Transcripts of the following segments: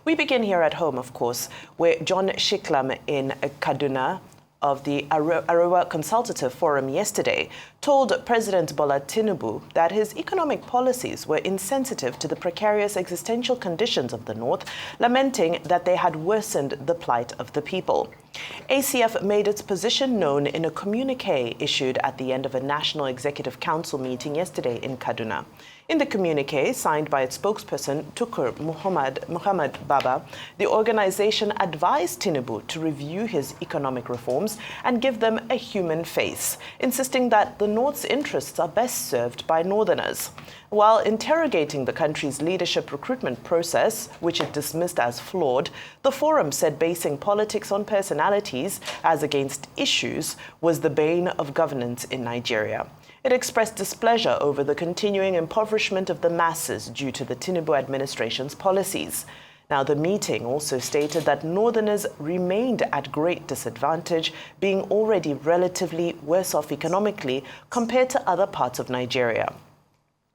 We begin here at home, of course, where John Shiklam in Kaduna of the Arewa Consultative Forum yesterday told President Bola Tinubu that his economic policies were insensitive to the precarious existential conditions of the North, lamenting that they had worsened the plight of the people. ACF made its position known in a communique issued at the end of a National Executive Council meeting yesterday in Kaduna. In the communique, signed by its spokesperson, Tukur Muhammad Baba, the organization advised Tinubu to review his economic reforms and give them a human face, insisting that the North's interests are best served by Northerners. While interrogating the country's leadership recruitment process, which it dismissed as flawed, the forum said basing politics on personalities as against issues was the bane of governance in Nigeria. It expressed displeasure over the continuing impoverishment of the masses due to the Tinubu administration's policies. Now, the meeting also stated that Northerners remained at great disadvantage, being already relatively worse off economically compared to other parts of Nigeria.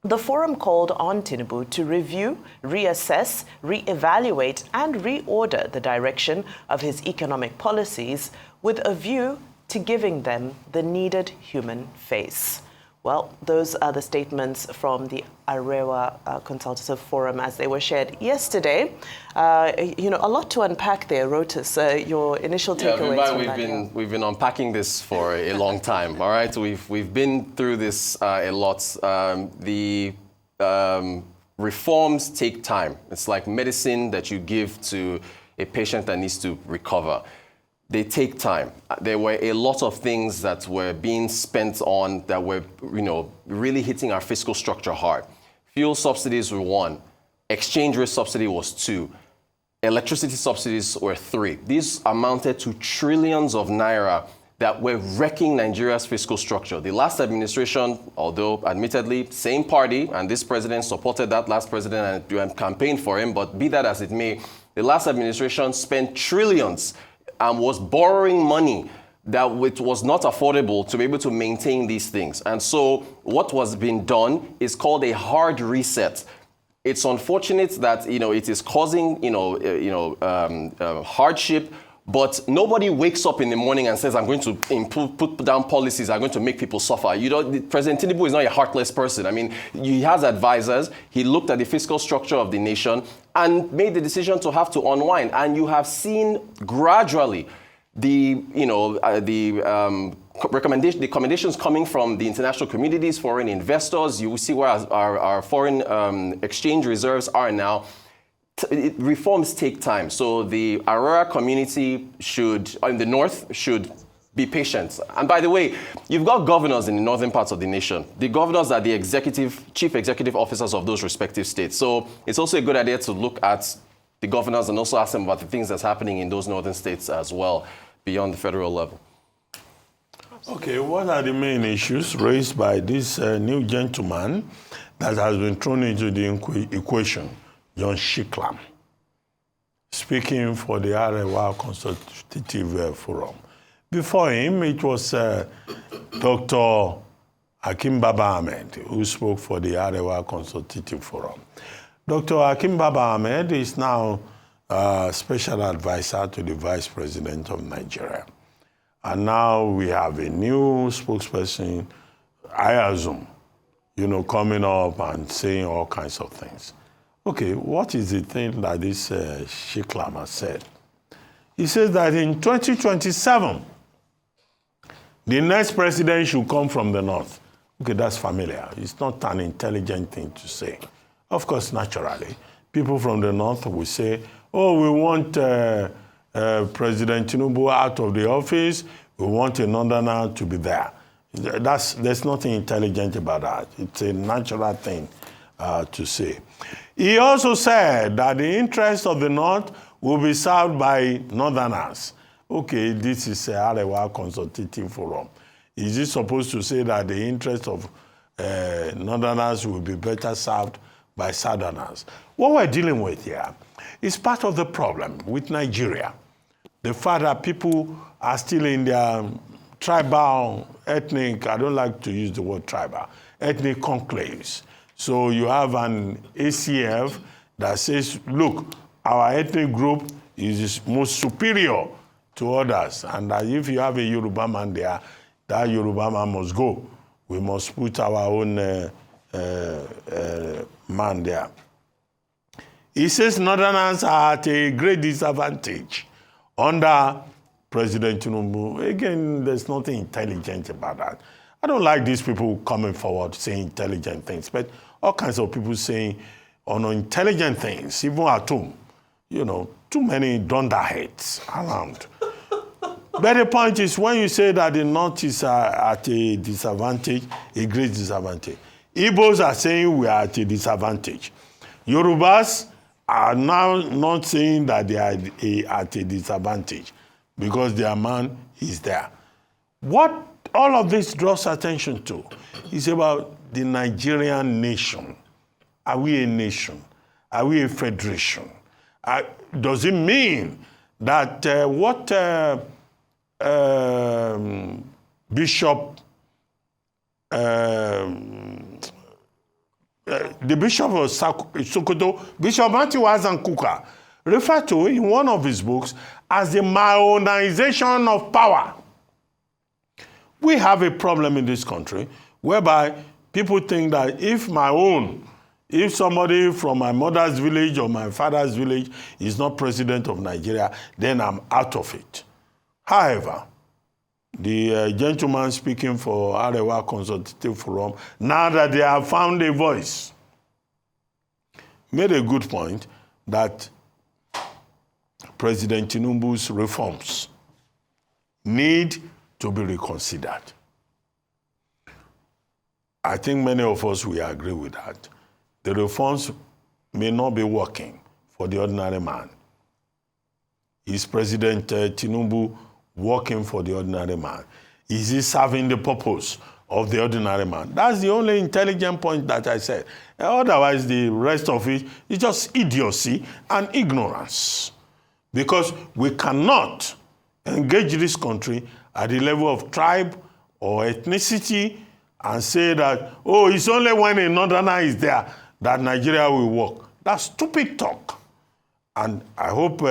The forum called on Tinubu to review, reassess, reevaluate, and reorder the direction of his economic policies with a view to giving them the needed human face. Well, those are the statements from the Arewa Consultative Forum as they were shared yesterday. A lot to unpack there, Rotus. Your initial takeaways from that. We've been unpacking this for a long time. All right, we've been through this a lot. The reforms take time. It's like medicine that you give to a patient that needs to recover. They take time. There were a lot of things that were being spent on that were, really hitting our fiscal structure hard. Fuel subsidies were 1. Exchange rate subsidy was 2. Electricity subsidies were 3. These amounted to trillions of naira that were wrecking Nigeria's fiscal structure. The last administration, although admittedly same party, and this president supported that last president and campaigned for him, but be that as it may, the last administration spent trillions and was borrowing money that it was not affordable to be able to maintain these things. And so what was being done is called a hard reset. It's unfortunate that, it is causing, hardship, but nobody wakes up in the morning and says, I'm going to put down policies, I'm going to make people suffer. President Tinubu is not a heartless person. I mean, he has advisors. He looked at the fiscal structure of the nation and made the decision to have to unwind. And you have seen gradually the recommendations coming from the international communities, foreign investors. You will see where our foreign exchange reserves are now. Reforms take time. So the Aurora community in the north should be patient. And by the way, you've got governors in the northern parts of the nation. The governors are the chief executive officers of those respective states. So it's also a good idea to look at the governors and also ask them about the things that's happening in those northern states as well, beyond the federal level. Okay, what are the main issues raised by this new gentleman that has been thrown into the equation? John Shiklam, speaking for the Arewa Consultative Forum. Before him, it was Dr. Hakim Baba Ahmed, who spoke for the Arewa Consultative Forum. Dr. Hakim Baba Ahmed is now special advisor to the Vice President of Nigeria. And now we have a new spokesperson, I assume, coming up and saying all kinds of things. Okay, what is the thing that this Shiklam has said? He says that in 2027, the next president should come from the north. Okay, that's familiar. It's not an intelligent thing to say. Of course, naturally, people from the north will say, oh, we want President Tinubu out of the office. We want a northerner to be there. There's nothing intelligent about that. It's a natural thing to say. He also said that the interests of the North will be served by Northerners. Okay, this is Arewa Consultative Forum. Is it supposed to say that the interests of Northerners will be better served by Southerners? What we're dealing with here is part of the problem with Nigeria. The fact that people are still in their tribal, ethnic, I don't like to use the word tribal, ethnic conclaves. So you have an ACF that says, look, our ethnic group is most superior to others, and that if you have a Yoruba man there, that Yoruba man must go. We must put our own man there. He says Northerners are at a great disadvantage under President Tinubu. Again, there's nothing intelligent about that. I don't like these people coming forward saying intelligent things, but all kinds of people saying unintelligent things, even at home. You know, too many dunderheads around. But the point is, when you say that the North is at a disadvantage, a great disadvantage, Igbos are saying we are at a disadvantage. Yorubas are now not saying that they are at a disadvantage because their man is there. What all of this draws attention to is about the Nigerian nation. Are we a nation? Are we a federation? Does it mean that what Bishop, the Bishop of Sokoto, Bishop Matthew Azan Kuka, referred to in one of his books as the Maronization of power? We have a problem in this country whereby people think that if somebody from my mother's village or my father's village is not president of Nigeria, then I'm out of it. However, the gentleman speaking for Arewa Consultative Forum, now that they have found a voice, made a good point that President Tinubu's reforms need to be reconsidered. I think many of us will agree with that. The reforms may not be working for the ordinary man. Is President Tinubu working for the ordinary man? Is he serving the purpose of the ordinary man? That's the only intelligent point that I said. Otherwise, the rest of it is just idiocy and ignorance. Because we cannot engage this country at the level of tribe or ethnicity and say that, oh, it's only when a northerner is there that Nigeria will work. That's stupid talk. And I hope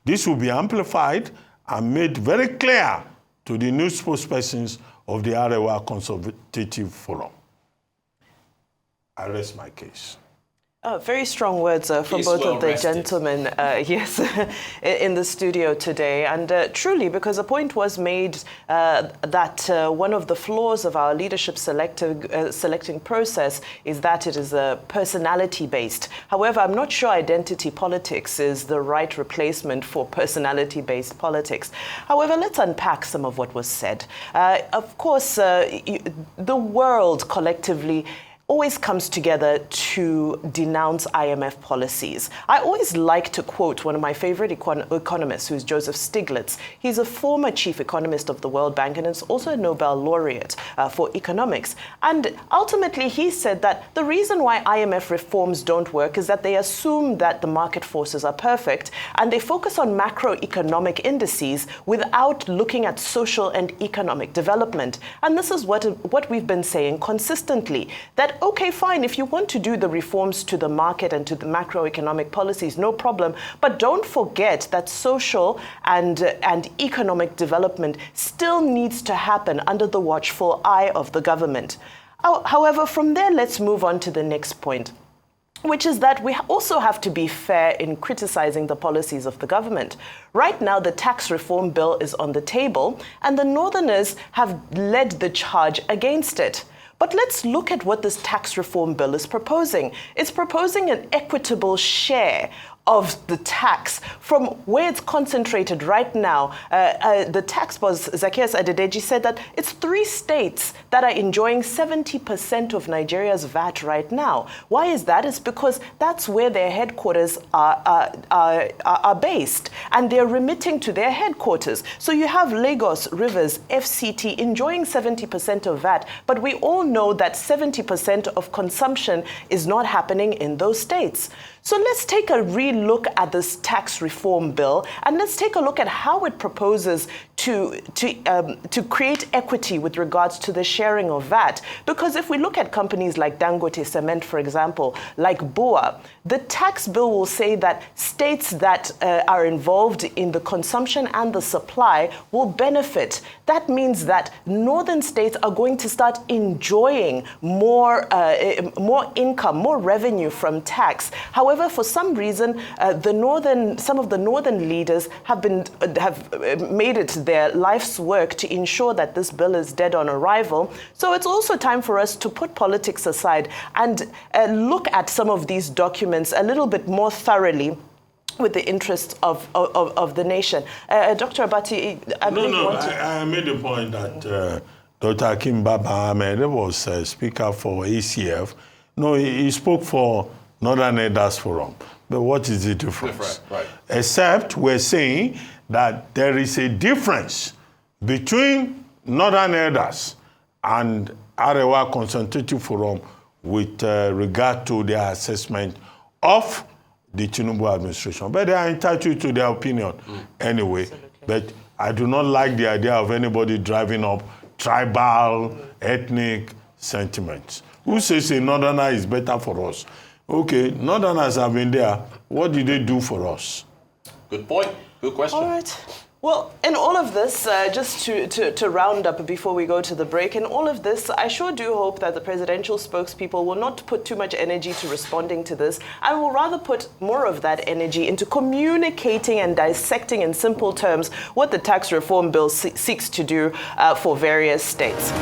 this will be amplified and made very clear to the new spokespersons of the Arewa Consultative Forum. I rest my case. Very strong words from both of the gentlemen, yes, in the studio today. And truly, because a point was made that one of the flaws of our leadership selecting process is that it is personality-based. However, I'm not sure identity politics is the right replacement for personality-based politics. However, let's unpack some of what was said. Of course, the world collectively always comes together to denounce IMF policies. I always like to quote one of my favorite economists, who's Joseph Stiglitz. He's a former chief economist of the World Bank and is also a Nobel laureate for economics. And ultimately, he said that the reason why IMF reforms don't work is that they assume that the market forces are perfect and they focus on macroeconomic indices without looking at social and economic development. And this is what we've been saying consistently, that okay, fine, if you want to do the reforms to the market and to the macroeconomic policies, no problem. But don't forget that social and economic development still needs to happen under the watchful eye of the government. However, from there, let's move on to the next point, which is that we also have to be fair in criticizing the policies of the government. Right now, the tax reform bill is on the table, and the Northerners have led the charge against it. But let's look at what this tax reform bill is proposing. It's proposing an equitable share of the tax from where it's concentrated right now. The tax boss, Zacchaeus Adedeji, said that it's 3 states that are enjoying 70% of Nigeria's VAT right now. Why is that? It's because that's where their headquarters are based, and they're remitting to their headquarters. So you have Lagos, Rivers, FCT enjoying 70% of VAT, but we all know that 70% of consumption is not happening in those states. So let's take a real look at this tax reform bill, and let's take a look at how it proposes to create equity with regards to the sharing of VAT. Because if we look at companies like Dangote Cement, for example, like BUA, the tax bill will say that states that are involved in the consumption and the supply will benefit. That means that northern states are going to start enjoying more income, more revenue from tax. However, for some reason, some of the northern leaders have made it their life's work to ensure that this bill is dead on arrival. So it's also time for us to put politics aside and look at some of these documents a little bit more thoroughly with the interests of the nation. Dr. Abati, I made the point that Dr. Akim Baba Ahmed was speaker for ACF. No, he spoke for Northern Elders Forum. But what is the difference? Right. Except we're saying that there is a difference between Northern Elders and Arewa Consultative Forum with regard to their assessment of the Tinubu administration. But they are entitled to their opinion anyway. Absolutely. But I do not like the idea of anybody driving up tribal, ethnic sentiments. Who says a Northerner is better for us? Okay, Northerners have been there. What did they do for us? Good point. Good question. All right. Well, in all of this, just to round up before we go to the break, in all of this, I sure do hope that the presidential spokespeople will not put too much energy to responding to this and will rather put more of that energy into communicating and dissecting in simple terms what the tax reform bill seeks to do for various states.